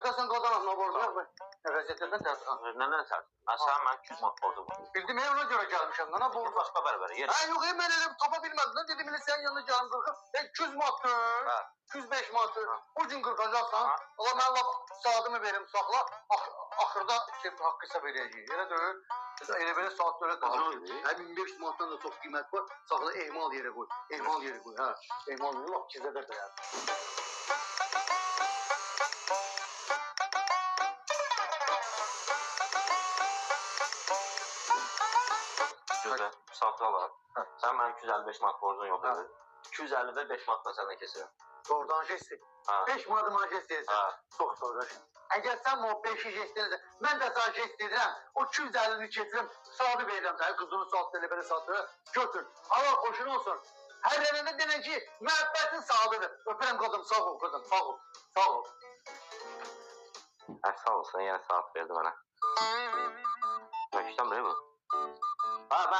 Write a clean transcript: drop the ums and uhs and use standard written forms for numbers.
Sen kazanam, ne borcu yok. Vəziyyətlərdən tərsən. Nədən tərsən? Sən mən 200 manat borcum var. Bildim, ona görə gəlmişəm. Nə borcu? Başqa bərabər yer. Hə, yox, mən elə tapa bilmədim. Dedim, elə sənin yanına gələm qırxım. 200 manatdır, 205 manatdır. Bu gün qırxacaqsan. Allah, mən laf saatımı verim, saxla. Axırda haqqı hesab edəcəyik. Elə deyil. Elə belə saat dölə qazanır. Hə, 1500 manatdan da çox qiymət var. Saxla, ehmal yerə qoy. Ehmal yerə qoy, hə. Ehmal yerə, laf kizədə dəyər. Güzel, saatı alar. Sen benim 255 manat borcun yok dedi. 250 ve 5 manatla senden kesiyorum. Doğrudan jest. 5 manat jest deyirsən. Çox sonra. Əgər sən o 5-i jest deyirsən, mən də sana jest edirəm. O 250-ni keçirim, saatı verirəm sənə. Qızını saat elə belə saatı götür. Allah xoşun olsun. Hər yerində denən ki, məhəbbətin saatıdır. Öpürəm qızım, sağ ol qızım, sağ ol. Sağ ol. Sağ olsun, yine saat verdi bana. Bakıştan beri bu. Ha ben